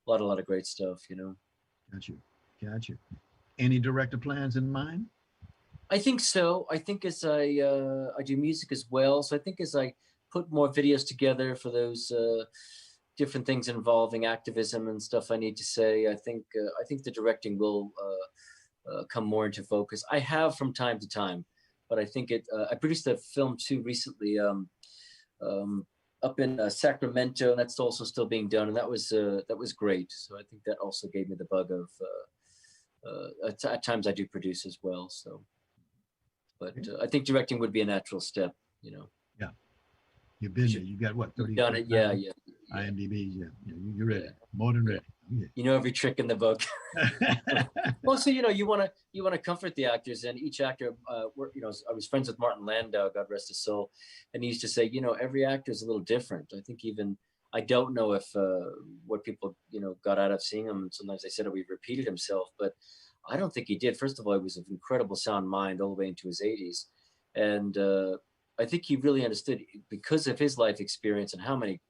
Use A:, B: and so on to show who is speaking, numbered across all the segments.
A: lot of great stuff, you know.
B: Got you. Got you. Any director plans in mind?
A: I think so. I think as I do music as well, so I think as I put more videos together for those different things involving activism and stuff I need to say, I think the directing will come more into focus. I have from time to time, but I think it. I produced a film too recently um, up in Sacramento, and that's also still being done, and that was great. So I think that also gave me the bug of. At times I do produce as well, so but
B: Okay.
A: I think directing would be a natural step, you know.
B: Yeah. You've been there. You got what,
A: You've
B: 30,
A: done it, yeah,
B: 39
A: yeah, yeah,
B: IMDb? Yeah. Yeah. You're ready.
A: yeah,
B: More than
A: yeah.
B: ready. Oh,
A: You know every trick in the book.
B: yeah.
A: Well, so you know you want to comfort the actors, and each actor, you know, I was friends with Martin Landau, God rest his soul, and he used to say, you know, every actor is a little different. I think even I don't know if what people you know got out of seeing him. Sometimes they said, oh, he repeated himself, but I don't think he did. First of all, he was of incredible sound mind all the way into his 80s, and I think he really understood because of his life experience and how many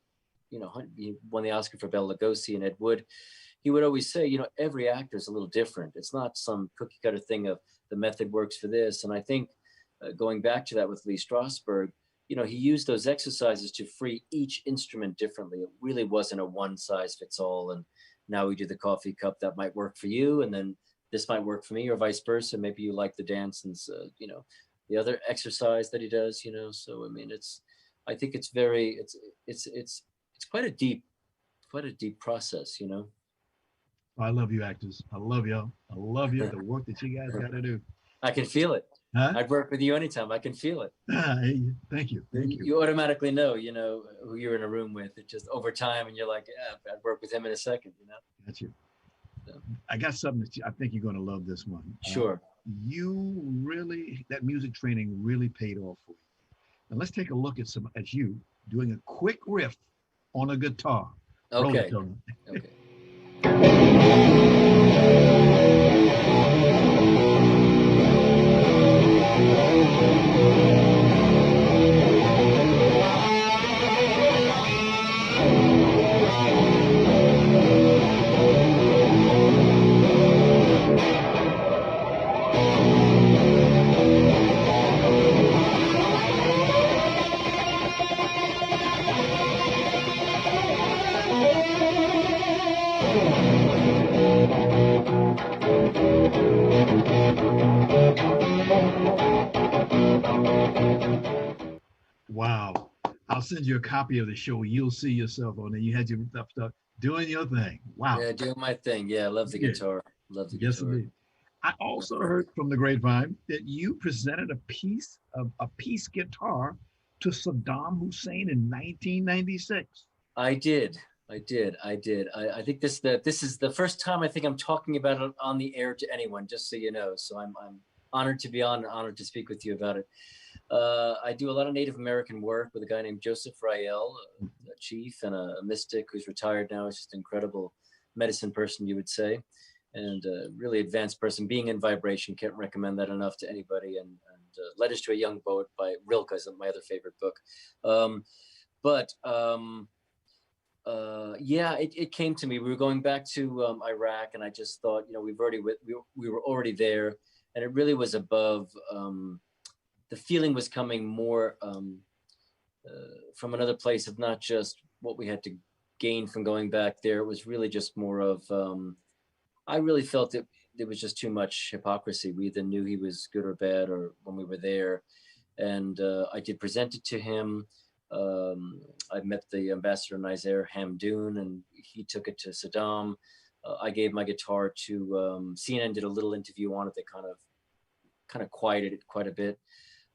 A: you know, he won the Oscar for Bela Lugosi and Ed Wood. He would always say, you know, every actor is a little different. It's not some cookie cutter thing of the method works for this. And I think going back to that with Lee Strasberg, you know, he used those exercises to free each instrument differently. It really wasn't a one size fits all. And now we do the coffee cup that might work for you, and then this might work for me, or vice versa. Maybe you like the dance and you know, the other exercise that he does. You know, so I mean, it's I think it's very it's quite a deep process, you know.
B: I love you, actors. I love y'all. I love you. The work that you guys got to do.
A: I can feel it.
B: Huh?
A: I'd work with you anytime. I can feel it.
B: Hey, thank you. Thank you.
A: You automatically know, you know, who you're in a room with. It just over time, and you're like, yeah, I'd work with him in a second, you know.
B: Got you.
A: So,
B: I got something that I think you're going to love this one.
A: sure.
B: You really, that music training really paid off for you. Now let's take a look at you doing a quick riff on a guitar. Roll it,
A: Okay.
B: Tony.
A: Okay.
B: Wow. I'll send you a copy of the show. You'll see yourself on there. You had your stuff doing your thing. Wow.
A: Yeah, doing my thing. Yeah, I love the
B: Yeah.
A: guitar. Love the
B: Yes,
A: guitar.
B: indeed. I also heard from the grapevine that you presented a piece guitar to Saddam Hussein in 1996.
A: I did. I did. I think this is the first time I think I'm talking about it on the air to anyone, just so you know. So I'm honored to be on, honored to speak with you about it. I do a lot of Native American work with a guy named Joseph Rael, a chief and a mystic who's retired now. He's just an incredible medicine person, you would say, and a really advanced person. Being in vibration, can't recommend that enough to anybody. And Letters to a Young Poet by Rilke is my other favorite book. Um, but yeah, it came to me. We were going back to Iraq, and I just thought, you know, we were already there, and it really was above. The feeling was coming more from another place of not just what we had to gain from going back there. It was really just more of. I really felt it. There was just too much hypocrisy. We either knew he was good or bad, or when we were there, and I did present it to him. I met the ambassador Nizer Hamdoun, and he took it to Saddam. I gave my guitar to CNN. Did a little interview on it that kind of quieted it quite a bit.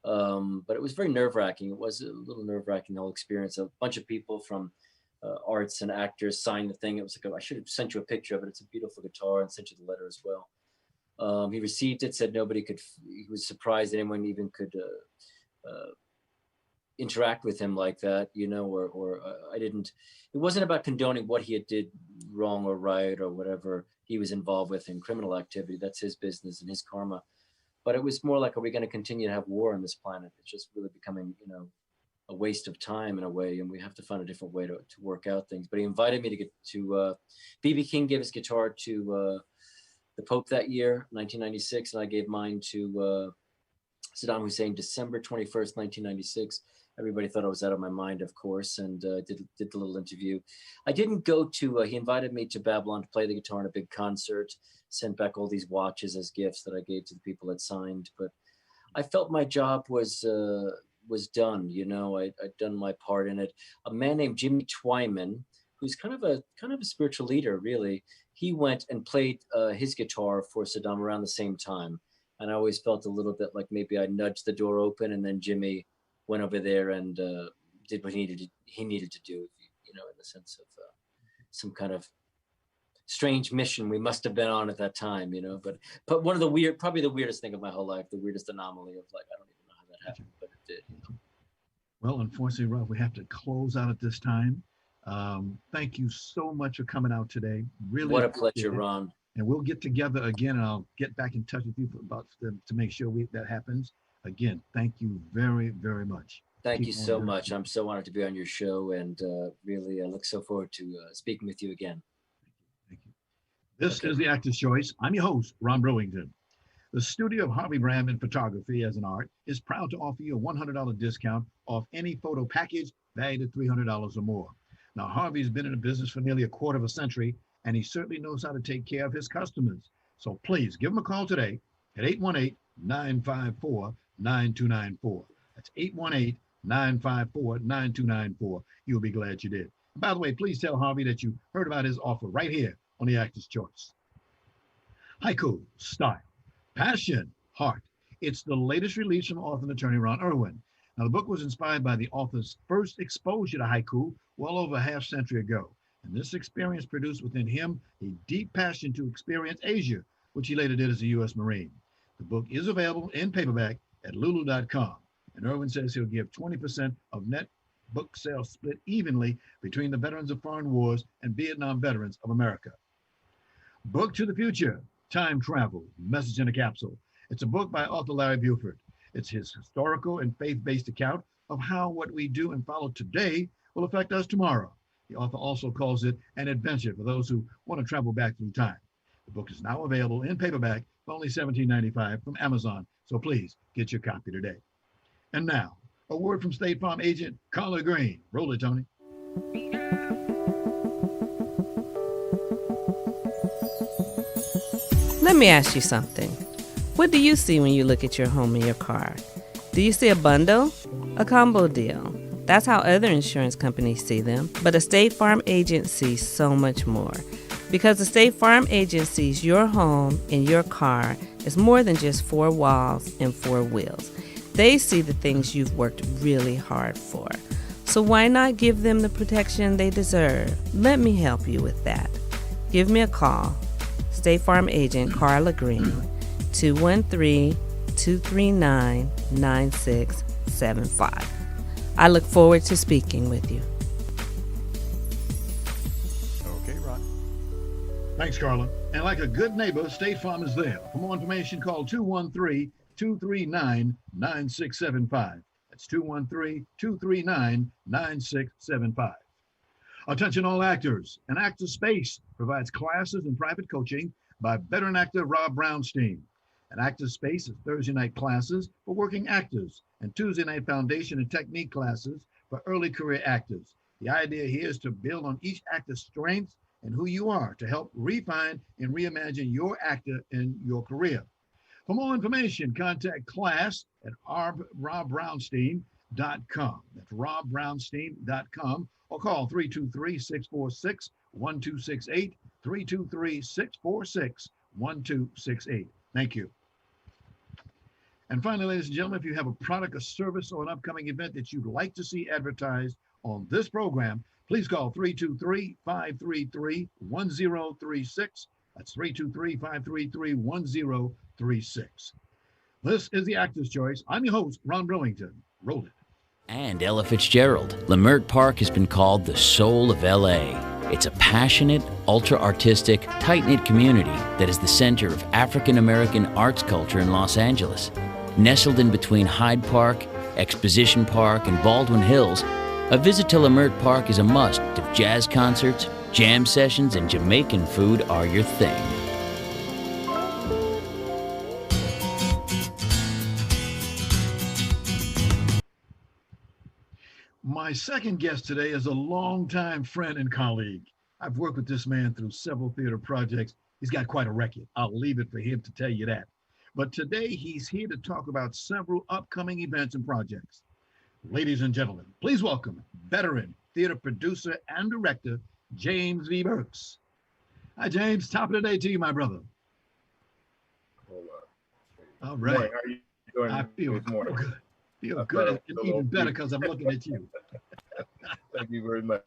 A: But it was very nerve wracking. It was a little nerve wracking, the whole experience. A bunch of people from arts and actors signed the thing. It was like, I should have sent you a picture of it. It's a beautiful guitar, and sent you the letter as well. He received it, said nobody could, he was surprised anyone even could interact with him like that, you know, or I didn't, it wasn't about condoning what he had did wrong or right or whatever he was involved with in criminal activity. That's his business and his karma. But it was more like, are we going to continue to have war on this planet? It's just really becoming, you know, a waste of time in a way, and we have to find a different way to work out things. But he invited me to get to B.B. King gave his guitar to the Pope that year, 1996, and I gave mine to Saddam Hussein, December 21st, 1996. Everybody thought I was out of my mind, of course, and did the little interview. I didn't go to, he invited me to Babylon to play the guitar in a big concert, sent back all these watches as gifts that I gave to the people that signed, but I felt my job was done. You know, I'd done my part in it. A man named Jimmy Twyman, who's kind of a spiritual leader, really. He went and played his guitar for Saddam around the same time, and I always felt a little bit like maybe I nudged the door open, and then Jimmy went over there and did what he needed to do. You know, in the sense of some kind of strange mission we must have been on at that time. You know, but one of the probably the weirdest thing of my whole life, the weirdest anomaly of like I don't even know how that happened, but it did. You know?
B: Well, unfortunately, Rob, we have to close out at this time. Thank you so much for coming out today. Really,
A: what a pleasure, Ron.
B: And we'll get together again, and I'll get back in touch with you to make sure that happens. Again, thank you very, very much.
A: Thank you so much. I'm so honored to be on your show, and really, I look so forward to speaking with you again.
B: Thank you. This is The Actor's Choice. I'm your host, Ron Brewington. The studio of Harvey Brandman Photography as an Art is proud to offer you a $100 discount off any photo package valued at $300 or more. Now, Harvey's been in the business for nearly a quarter of a century, and he certainly knows how to take care of his customers. So please give him a call today at 818-954-9294. That's 818-954-9294. You'll be glad you did. And by the way, please tell Harvey that you heard about his offer right here on The Actor's Choice. Haiku, style, passion, heart. It's the latest release from author and attorney Ron Irwin. Now, the book was inspired by the author's first exposure to haiku well over a half century ago. And this experience produced within him a deep passion to experience Asia, which he later did as a U.S. Marine. The book is available in paperback at lulu.com. And Irwin says he'll give 20% of net book sales split evenly between the veterans of foreign wars and Vietnam veterans of America. Book to the Future, Time Travel, Message in a Capsule. It's a book by author Larry Buford. It's his historical and faith-based account of how what we do and follow today will affect us tomorrow. The author also calls it an adventure for those who want to travel back through time. The book is now available in paperback for only $17.95 from Amazon, so please get your copy today. And now, a word from State Farm agent Carla Green. Roll it, Tony.
C: Let me ask you something. What do you see when you look at your home and your car? Do you see a bundle? A combo deal? That's how other insurance companies see them. But a State Farm agent sees so much more. Because the State Farm agent sees your home and your car as more than just four walls and four wheels. They see the things you've worked really hard for. So why not give them the protection they deserve? Let me help you with that. Give me a call. State Farm agent Carla Green, 213-239-9675. I look forward to speaking with you.
B: Okay, Ron. Thanks, Carla. And like a good neighbor, State Farm is there. For more information, call 213-239-9675. That's 213-239-9675. Attention all actors. An Actor Space provides classes and private coaching by veteran actor Rob Brownstein. An Actor Space is Thursday night classes for working actors and Tuesday night foundation and technique classes for early career actors. The idea here is to build on each actor's strengths and who you are to help refine and reimagine your actor in your career. For more information, contact class at robbrownstein.com. That's robbrownstein.com, or call 323-646-1268, 323-646-1268. Thank you. And finally, ladies and gentlemen, if you have a product, a service, or an upcoming event that you'd like to see advertised on this program, please call 323-533-1036. That's 323-533-1036. This is The Actor's Choice. I'm your host, Ron Brewington. Roll it.
D: And Ella Fitzgerald. Leimert Park has been called the soul of L.A. It's a passionate, ultra-artistic, tight-knit community that is the center of African-American arts culture in Los Angeles. Nestled in between Hyde Park, Exposition Park, and Baldwin Hills, a visit to Leimert Park is a must if jazz concerts, jam sessions, and Jamaican food are your thing.
B: My second guest today is a longtime friend and colleague. I've worked with this man through several theater projects. He's got quite a record. I'll leave it for him to tell you that. But today he's here to talk about several upcoming events and projects. Ladies and gentlemen, please welcome veteran theater producer and director, James V. Burks. Hi, James. Top of the day to you, my brother. All right.
E: Morning. How are you doing?
B: I feel good. Feel good. It's even better because I'm looking at you.
E: Thank you very much.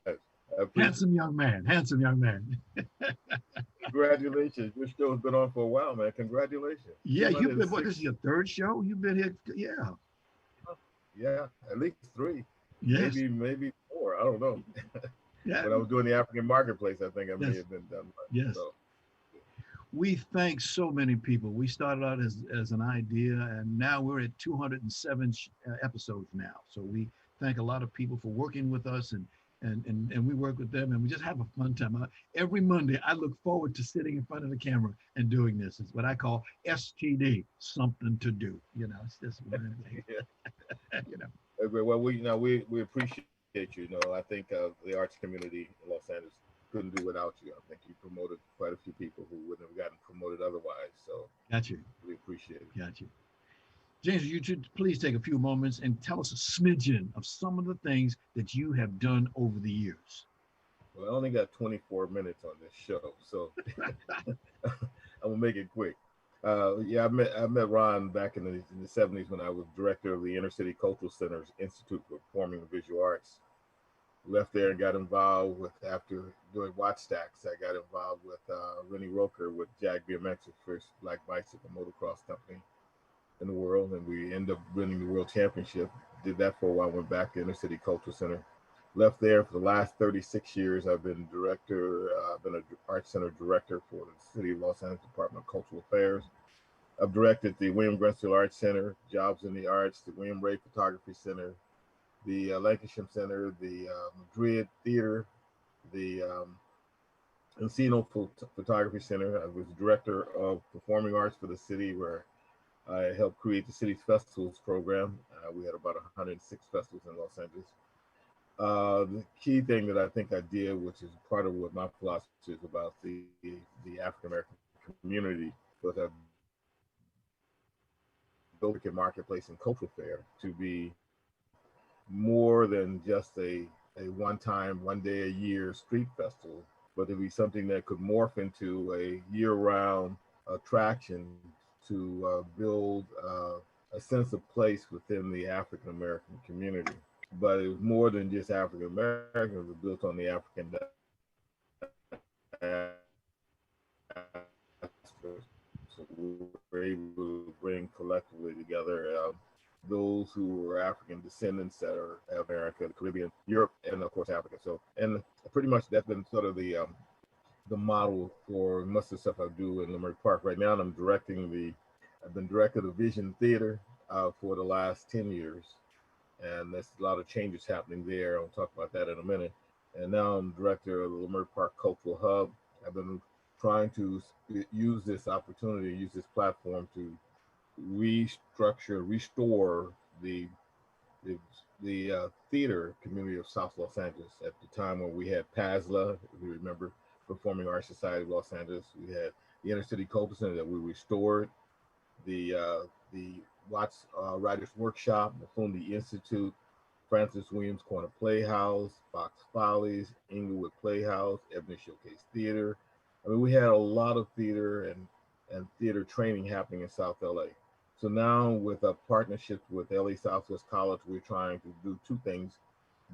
B: Handsome young man. Handsome young man.
E: Congratulations. Your show's been on for a while, man. Congratulations.
B: Yeah, you've been, what, this is your third show? You've been here, yeah.
E: Yeah, at least 3.
B: Yes.
E: Maybe 4. I don't know.
B: Yeah.
E: When I was doing the African marketplace, I think I may have been done.
B: Yes.
E: So.
B: We thank so many people. We started out as an idea, and now we're at 207 episodes now. So we thank a lot of people for working with us, and we work with them, and we just have a fun time. Every Monday, I look forward to sitting in front of the camera and doing this. It's what I call STD, something to do. You know, it's just one thing. You know.
E: Well, we appreciate you. You know, I think the arts community in Los Angeles couldn't do without you. I think you promoted quite a few people who wouldn't have gotten promoted otherwise. So
B: got you.
E: We appreciate it.
B: Got you. James, you should please take a few moments and tell us a smidgen of some of the things that you have done over the years.
E: Well, I only got 24 minutes on this show, so I'm gonna make it quick. I met Ron back in the 70s when I was director of the Inner City Cultural Center's Institute for Performing and Visual Arts. Left there and got involved with, after doing Watch Stacks, I got involved with Rennie Roker with Jack BMX's first black bicycle motocross company in the world, and we ended up winning the world championship. Did that for a while, went back to Inner City Cultural Center. Left there for the last 36 years. I've been director, I've been an Arts Center director for the City of Los Angeles Department of Cultural Affairs. I've directed the William Grunsteel Arts Center, Jobs in the Arts, the William Ray Photography Center, the Lancashire Center, the Madrid Theater, the Encino Photography Center. I was director of performing arts for the city, where I helped create the city's festivals program. We had about 106 festivals in Los Angeles. The key thing that I think I did, which is part of what my philosophy is about the African American community, was I built a marketplace and cultural fair to be more than just a one-time, one day a year street festival, but to be something that could morph into a year-round attraction to build a sense of place within the African American community. But it was more than just African American. It was built on the African so we were able to bring collectively together those who were African descendants that are America, the Caribbean, Europe, and of course Africa. So, and pretty much that's been sort of the model for most of the stuff I do in Leimert Park. Right now, I've been director of the Vision Theater for the last 10 years. And there's a lot of changes happening there. I'll talk about that in a minute. And now I'm director of the Leimert Park Cultural Hub. I've been trying to use this opportunity, use this platform to restore the theater community of South Los Angeles. At the time when we had PASLA, if you remember, Performing Arts Society of Los Angeles, we had the Inner City Cultural Center that we restored, the Watts Writers Workshop, the Fundi Institute, Francis Williams Corner Playhouse, Fox Follies, Inglewood Playhouse, Ebony Showcase Theater. I mean, we had a lot of theater and theater training happening in South LA. So now with partnerships with LA Southwest College, we're trying to do two things.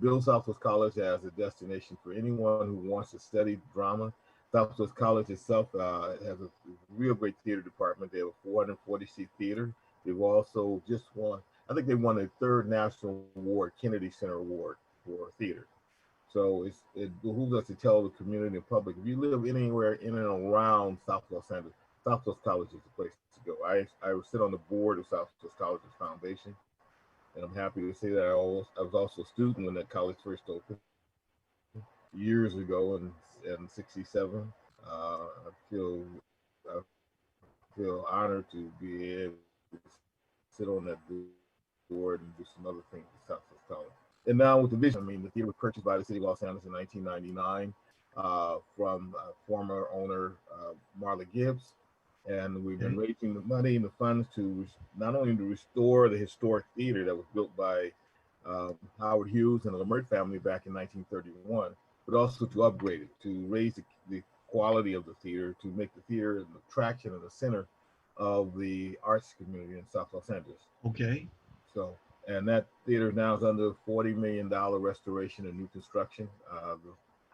E: Build Southwest College as a destination for anyone who wants to study drama. Southwest College itself has a real great theater department. They have a 440-seat theater. They've also just won, I think they won a 3rd national award, Kennedy Center Award for theater. So it behooves us to tell the community and public, if you live anywhere in and around South Los Angeles, Southwest College is the place to go. I sit on the board of Southwest College's foundation. And I'm happy to say that I was also a student when that college first opened years ago in '67. I feel honored to be able to sit on that board and do some other things at Southwest College. And now with the vision, I mean, the theater was purchased by the city of Los Angeles in 1999 from former owner Marla Gibbs, and we've been
B: Okay.
E: raising the money and the funds to not only to restore the historic theater that was built by Howard Hughes and the Lamert family back in 1931, but also to upgrade it, to raise the quality of the theater, to make the theater an attraction and the center of the arts community in South Los Angeles.
B: Okay.
E: So, and that theater now is under $40 million restoration and new construction.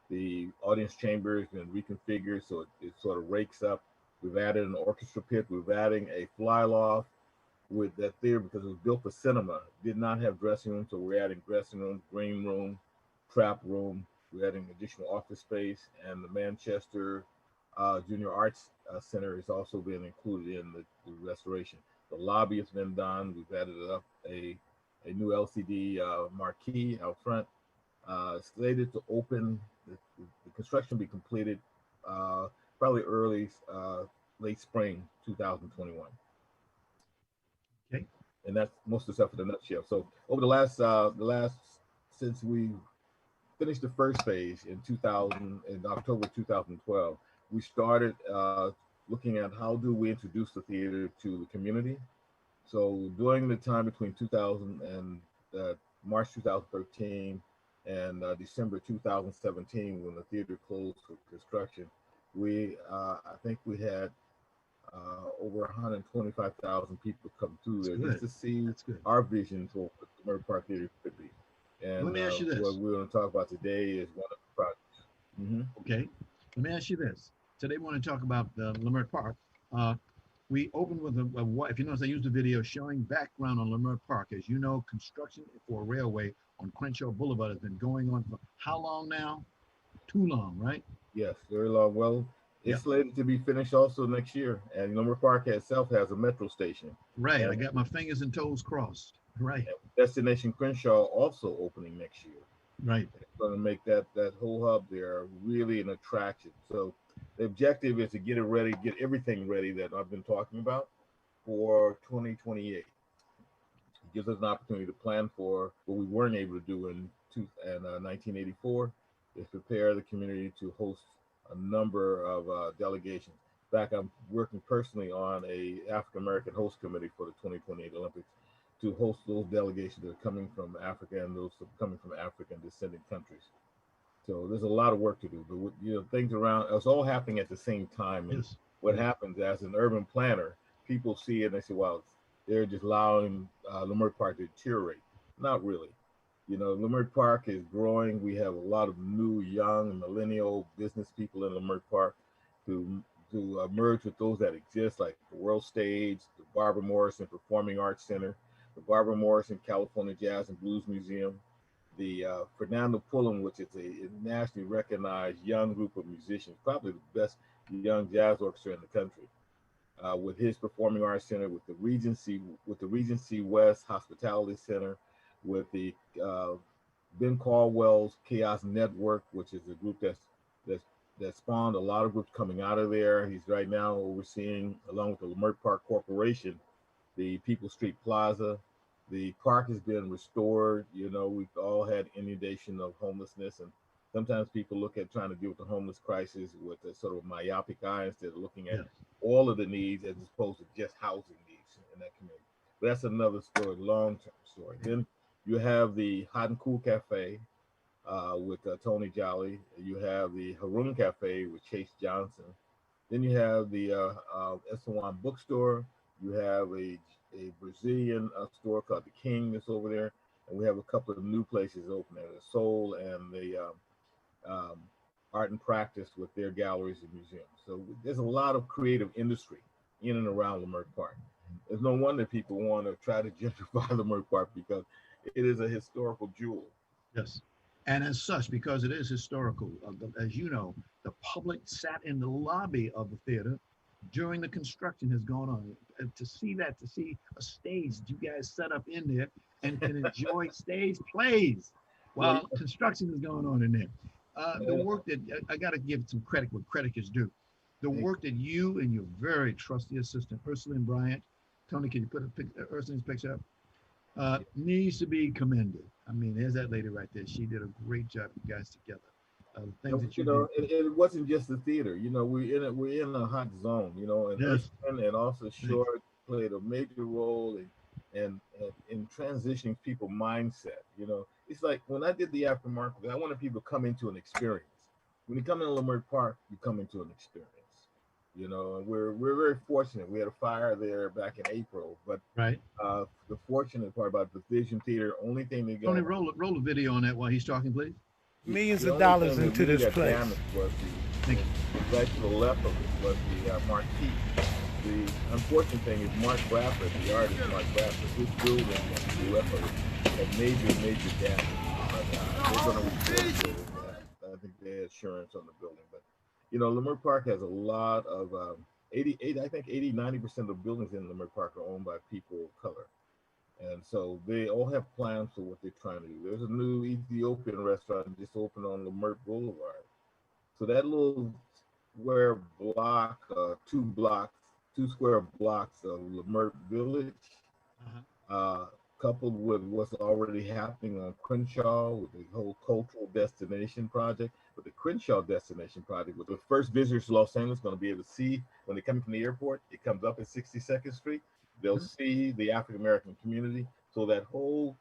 E: The audience chamber has been reconfigured so it sort of rakes up. We've added an orchestra pit. We've adding a fly loft with that theater because it was built for cinema. It did not have dressing rooms, so we're adding dressing rooms, green room, trap room. We're adding additional office space, and the Manchester Junior Arts Center is also been included in the restoration. The lobby has been done. We've added up a new LCD marquee out front. Slated to open. The construction be completed probably early, late spring 2021.
B: Okay.
E: And that's most of the stuff in a nutshell. So over the last since we finished the first phase in 2000 in October 2012, we started looking at how do we introduce the theater to the community. So during the time between 2000 and March 2013 and December 2017, when the theater closed for construction, I think we had over 125,000 people come through
B: That's
E: there
B: good.
E: just to see
B: That's good.
E: our vision for what the Murray Park Theater could be.
B: Let
E: And
B: me ask you this.
E: what we're going to talk about today is one of the projects.
B: Okay. Let me ask you this. Today, we want to talk about the Lamert Park. We opened with if you notice, I used a video showing background on Lamert Park. As you know, construction for a railway on Crenshaw Boulevard has been going on for how long now? Too long, right?
E: Yes, very long. Well,
B: Yeah.
E: it's slated to be finished also next year. And Lumber Park itself has a metro station.
B: Right.
E: And,
B: I got my fingers and toes crossed. Right.
E: and Destination Crenshaw also opening next year.
B: Right.
E: It's going to make that whole hub there really an attraction. So the objective is to get it ready, get everything ready that I've been talking about for 2028. It gives us an opportunity to plan for what we weren't able to do in 1984, is prepare the community to host a number of delegations. In fact, I'm working personally on a African American host committee for the 2028 Olympics to host those delegations that are coming from Africa and those coming from African descendant countries. So there's a lot of work to do, but things around it's all happening at the same time. And
B: Yes.
E: what happens as an urban planner, people see it and they say, "Well, they're just allowing Lamert Park to deteriorate." Not really. Lamert Park is growing. We have a lot of new, young, millennial business people in Lamert Park to merge with those that exist, like the World Stage, the Barbara Morrison Performing Arts Center, the Barbara Morrison California Jazz and Blues Museum, the Fernando Pullum, which is a nationally recognized young group of musicians, probably the best young jazz orchestra in the country, with his Performing Arts Center, with the Regency West Hospitality Center, with the Ben Caldwell's Chaos Network, which is a group that spawned a lot of groups coming out of there. He's right now overseeing, along with the Lamert Park Corporation, the People Street Plaza. The park has been restored. We've all had inundation of homelessness, and sometimes people look at trying to deal with the homeless crisis with a sort of myopic eye instead of looking at all of the needs as opposed to just housing needs in that community. But that's another story, long-term story. Then you have the Hot and Cool Cafe with Tony Jolly. You have the Haroon Cafe with Chase Johnson. Then you have the Eswan Bookstore. You have a Brazilian store called The King that's over there. And we have a couple of new places open there, the Soul and the Art and Practice with their galleries and museums. So there's a lot of creative industry in and around Lamert Park. There's no wonder people want to try to gentrify Lamert Park because it is a historical jewel.
B: Yes. And as such, because it is historical, as you know, the public sat in the lobby of the theater during the construction has gone on. To see that, to see a stage that you guys set up in there and can enjoy stage plays
E: Well,
B: while construction is going on in there. The
E: yeah,
B: work that I got to give some credit where credit is due. The
E: thank
B: work that you and your very trusty assistant, Ursula and Bryant, Tony, can you put Ursula's picture up?
E: you.
B: Needs to be commended. I mean, there's that lady right there. She did a great job, you guys together. Things
E: And
B: that you did.
E: it wasn't just the theater. You know, we're in a hot zone. You know, and
B: Yes,
E: Erskine and also
B: thanks.
E: Short played a major role in transitioning people mindset. You know, it's like when I did the aftermarket, I wanted people to come into an experience. When you come into Leimert Park, you come into an experience. You know, and we're very fortunate. We had a fire there back in April, but
B: Right.
E: the fortunate part about the Vision Theater, only thing they
B: Tony,
E: got
B: roll a video on that while he's talking, please.
F: Millions
E: the
F: of
E: only
F: dollars
E: thing that
F: into
E: really
F: this
E: got
F: place.
E: damaged was
B: Thank you.
E: right to the left of it was the marquee. The unfortunate thing is Mark Bradford, the artist Mark Bradford, his building to the left of it had major damage. But they're going to rebuild the building. I think they had insurance on the building. But, you know, Leimert Park has a lot of, 90% of the buildings in Leimert Park are owned by people of color. And so they all have plans for what they're trying to do. There's a new Ethiopian restaurant just opened on Leimert Boulevard. So that little square block, two square blocks of Leimert Village,
B: Uh-huh.
E: coupled with what's already happening on Crenshaw with the whole cultural destination project, with the Crenshaw destination project, with the first visitors to Los Angeles going to be able to see when they come from the airport, it comes up at 62nd Street. They'll see the African American community. So that whole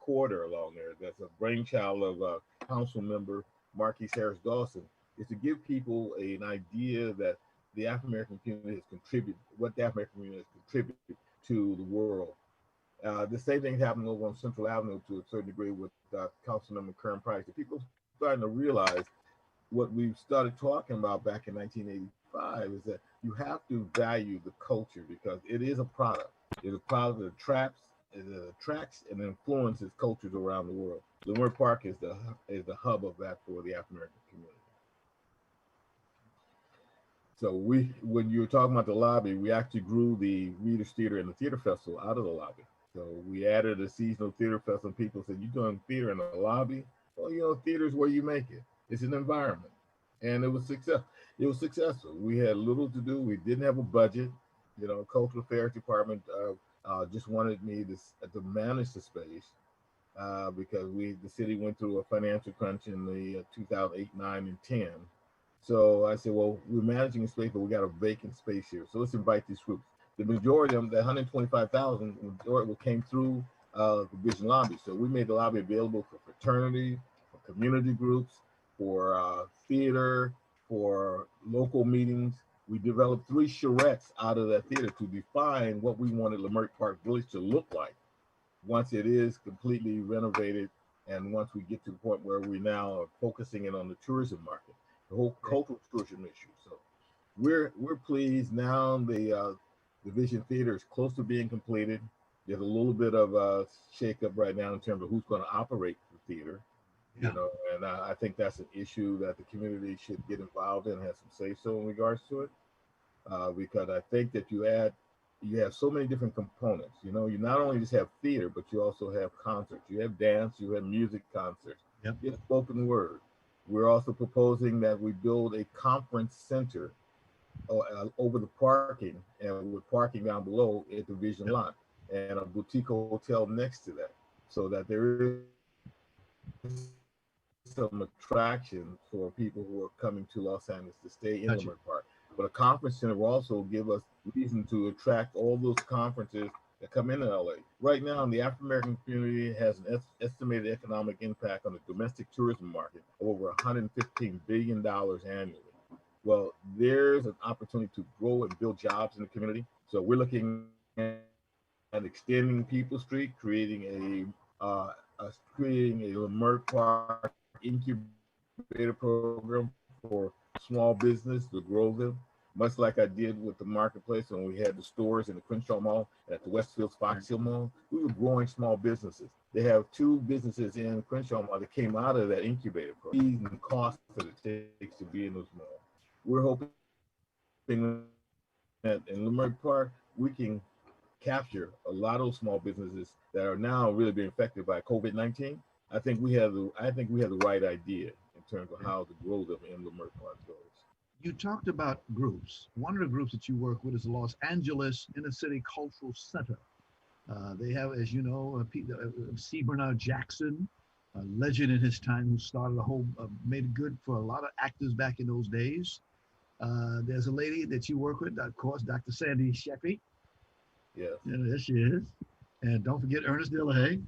E: corridor along there, that's a brainchild of council member Marquise Harris Dawson, is to give people an idea that the African American community has contributed, what the African American community has contributed to the world. The same thing happened over on Central Avenue to a certain degree with Councilmember Kern Price. The people starting to realize what we started talking about back in 1985 is that you have to value the culture because it is a product. It's a product that attracts and influences cultures around the world. Leimert Park is the hub of that for the African American community. So when you were talking about the lobby, we actually grew the Readers Theater and the Theater Festival out of the lobby. So we added a seasonal theater festival. And people said, "You doing theater in the lobby?" Well, you know, theater is where you make it. It's an environment, and it was success. It was successful. We had little to do. We didn't have a budget. You know, Cultural Affairs Department just wanted me to manage the space because the city went through a financial crunch in the 2008, 9, and 10. So I said, well, we're managing a space, but we got a vacant space here. So let's invite these groups. The majority of them, the 125,000, came through the Vision lobby. So we made the lobby available for fraternity, for community groups, for theater, for local meetings. We developed 3 charrettes out of that theater to define what we wanted Leimert Park Village to look like once it is completely renovated and once we get to the point where we now are focusing in on the tourism market, the whole cultural tourism issue. So we're pleased now. The Vision Theater is close to being completed. There's a little bit of a shakeup right now in terms of who's going to operate the theater.
B: Yeah.
E: You know, and I think that's an issue that the community should get involved in and have some say-so in regards to it, because I think that you have so many different components. You know, you not only just have theater, but you also have concerts. You have dance, you have music concerts,
B: Yep.
E: you have spoken word. We're also proposing that we build a conference center over the parking and with parking down below at the Vision lot and a boutique hotel next to that, so that there is some attraction for people who are coming to Los Angeles to stay in
B: Gotcha.
E: Leimert Park. But a conference center will also give us reason to attract all those conferences that come into LA. Right now, the African American community has an estimated economic impact on the domestic tourism market of over $115 billion annually. Well, there's an opportunity to grow and build jobs in the community. So we're looking at extending People Street, creating a Leimert Park incubator program for small business to grow them, much like I did with the marketplace when we had the stores in the Crenshaw Mall and at the Westfield's Fox Hill Mall. We were growing small businesses. They have 2 businesses in Crenshaw Mall that came out of that incubator program. The cost that it takes to be in those malls. We're hoping in Leimert Park, we can capture a lot of small businesses that are now really being affected by COVID-19. I think we have the right idea in terms of how to grow them in Leimert Park goes.
B: You talked about groups. One of the groups that you work with is the Los Angeles Inner City Cultural Center. They have, as you know, C. Bernard Jackson, a legend in his time, who started a whole, made it good for a lot of actors back in those days. There's a lady that you work with, of course, Dr. Sandy Sheffy.
E: Yes.
B: Yeah, there she is. And don't forget Ernest Delahaye.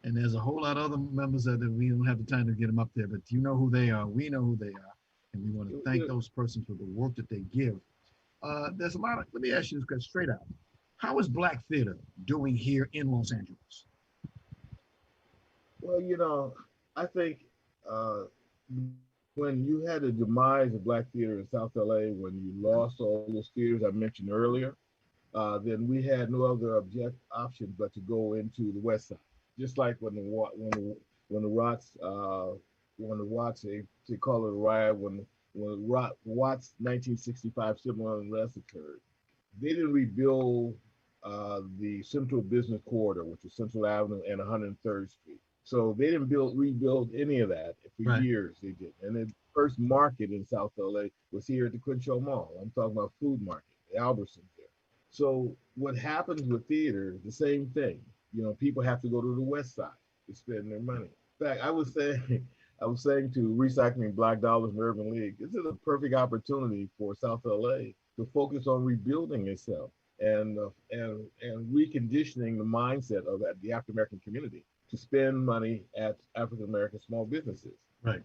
B: And there's a whole lot of other members that we don't have the time to get them up there, but you know who they are. We know who they are. And we want to thank those persons for the work that they give. There's a lot of, let me ask you this question straight out. How is Black theater doing here in Los Angeles?
E: Well, I think when you had the demise of Black theater in South LA, when you lost all those theaters I mentioned earlier, then we had no other option but to go into the West Side. Just like when the Watts they call it a riot, when Watts 1965 civil unrest occurred, they didn't rebuild the Central Business Corridor, which is Central Avenue and 103rd Street. So they didn't rebuild any of that for years. They did, and the first market in South LA was here at the Crenshaw Mall. I'm talking about food market, the Albertsons there. So what happens with theater, the same thing. People have to go to the West Side to spend their money. In fact, I was saying to Recycling Black Dollars and Urban League, this is a perfect opportunity for South LA to focus on rebuilding itself and reconditioning the mindset of the African American community to spend money at African American small businesses.
B: Right.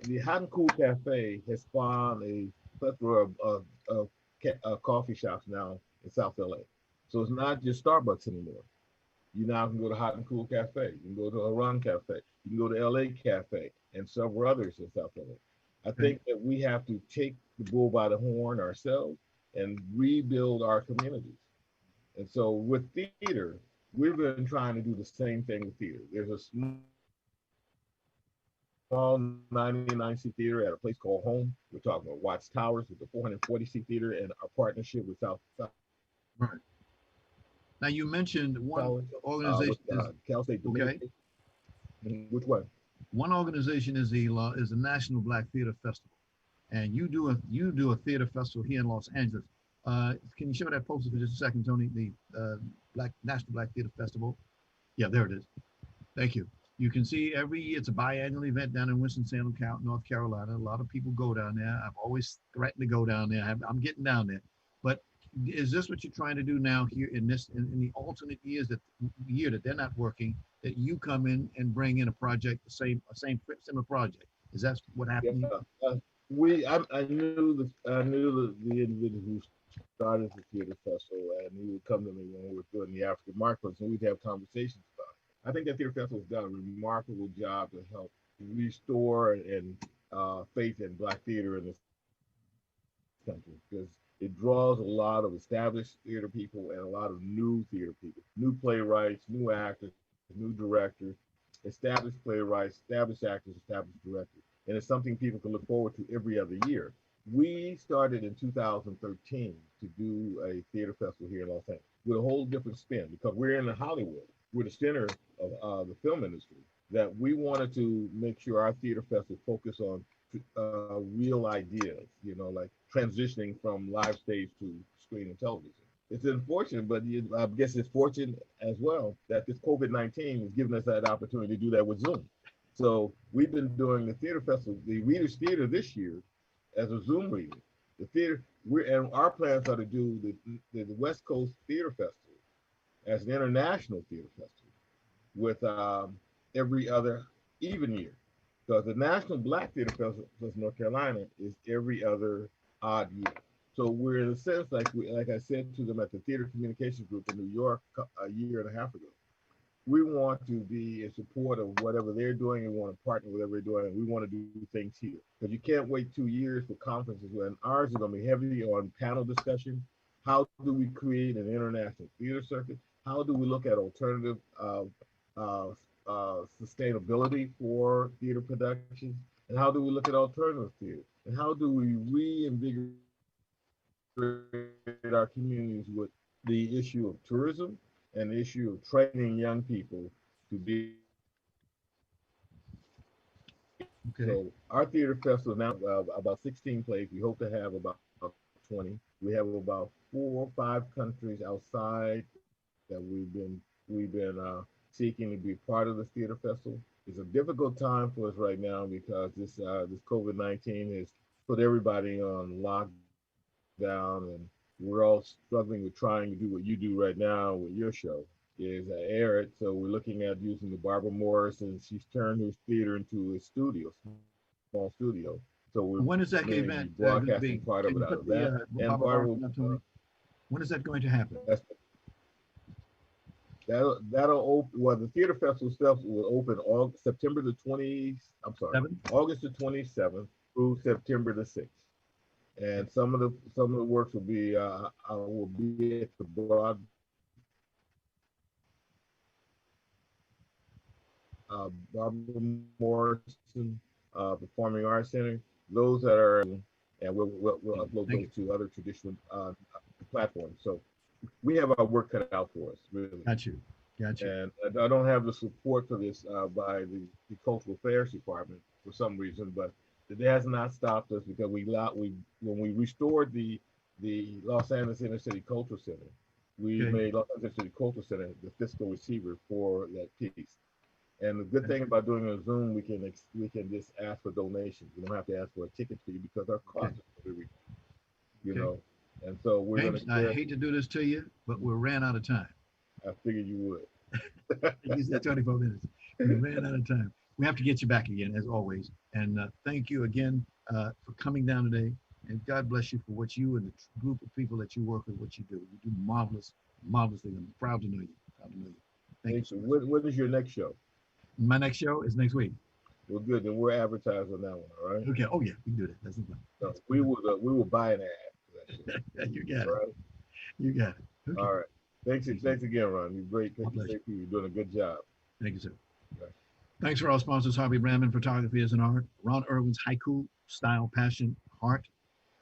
E: The Hot and Cool Cafe has spawned a plethora of coffee shops now in South LA. So it's not just Starbucks anymore. You now can go to Hot and Cool Cafe. You can go to Haran Cafe. You can go to LA Cafe and several others in South LA. I think that we have to take the bull by the horn ourselves and rebuild our communities. And so with theater, we've been trying to do the same thing with theater. There's a small 99-seat theater at a place called Home. We're talking about Watts Towers with the 440-seat theater and our partnership with South.
B: Right. Now you mentioned one organization
E: Cal State Dominican. Which one?
B: One organization is the National Black Theater Festival, and you do a theater festival here in Los Angeles. Can you show that poster for just a second, Tony? The National Black Theater Festival. Yeah, there it is. Thank you. You can see every year it's a biannual event down in Winston-Salem, North Carolina. A lot of people go down there. I've always threatened to go down there. I'm getting down there. But is this what you're trying to do now here in the alternate years that they're not working, that you come in and bring in a project, similar project? Is that what happened?
E: Yeah. I knew the individual who started the theater festival, and he would come to me when we were doing the African marketplace, and we'd have conversations about it. I think that theater festival has done a remarkable job to help restore and faith in Black theater in this country, because it draws a lot of established theater people and a lot of new theater people, new playwrights, new actors, new directors, established playwrights, established actors, established directors. And it's something people can look forward to every other year. We started in 2013 to do a theater festival here in Los Angeles with a whole different spin, because we're in Hollywood. We're the center of the film industry, that we wanted to make sure our theater festival focused on real ideas, like transitioning from live stage to screen and television. It's unfortunate, but I guess it's fortunate as well that this COVID-19 has given us that opportunity to do that with Zoom. So we've been doing the theater festival, the Readers Theater this year, as a Zoom reading. The theater, and our plans are to do the West Coast Theater Festival as an international theater festival with every other even year. So the National Black Theater Festival in North Carolina is every other odd year. So we're in a sense, like I said to them at the Theater Communications Group in New York a year and a half ago, we want to be in support of whatever they're doing and want to partner with whatever they're doing. And we want to do things here, because you can't wait 2 years for conferences, when ours is going to be heavily on panel discussion. How do we create an international theater circuit? How do we look at alternative sustainability for theater productions? And how do we look at alternative theater? And how do we reinvigorate our communities with the issue of tourism and the issue of training young people to be.
B: Okay.
E: So our theater festival now about 16 plays. We hope to have about 20. We have about 4 or 5 countries outside that we've been seeking to be part of the theater festival. It's a difficult time for us right now because this COVID-19 has put everybody on lockdown, and we're all struggling with trying to do what you do right now with your show is air it. So we're looking at using the Barbara Morris, and she's turned her theater into a studio, small studio. So we're
B: When is that
E: going to be
B: event going to
E: broadcasting
B: be?
E: part of
B: Can
E: it
B: you
E: out
B: put
E: of
B: the
E: that. And
B: Barbara
E: part
B: Morrison up to me? When is that going to happen?
E: That'll open. Well, the theater festival stuff will open September the 20. I'm sorry, August the 27th through September the 6th. And some of the works will be I will be at the Barbara Morrison Performing Arts Center. Those that are, and we'll upload those to other traditional platforms. So we have our work cut out for us, really.
B: Got you.
E: And I don't have the support for this by the Cultural Affairs Department for some reason, but it has not stopped us because when we restored the Los Angeles Inner City Cultural Center, we made Los Angeles City Cultural Center the fiscal receiver for that piece. And the good thing about doing a Zoom, we can just ask for donations. We don't have to ask for a ticket fee because our costs are very, you know. And so we're
B: James, I hate to do this to you, but we ran out of time.
E: I figured you would.
B: You said 24 minutes. We ran out of time. We have to get you back again, as always. And thank you again for coming down today. And God bless you for what you and the group of people that you work with, what you do. You do marvelous things. I'm proud to know you. Thank you so much.
E: When is your next show?
B: My next show is next week.
E: Well, good. Then we're advertising on that one, all right?
B: Okay. Oh, yeah. We can do that. That's the fun.
E: So we will buy an ad.
B: You got it.
E: Right?
B: You got it. Okay.
E: All right. Thanks again, Ron. You're great. You're doing a good job.
B: Thank you, sir.
E: Okay.
B: Thanks for our sponsors, Harvey Brandman Photography is an Art, Ron Irwin's Haiku, Style, Passion, Heart,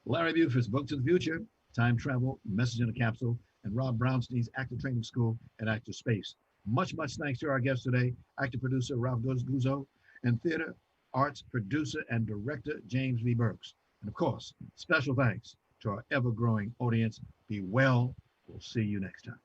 B: Larry Buford's Book to the Future, Time Travel, Message in a Capsule, and Rob Brownstein's Actor Training School and Actor Space. Much thanks to our guest today, actor producer Ralph Guzzo, and theater arts producer and director James V. Burks. And of course, special thanks to our ever-growing audience. Be well. We'll see you next time.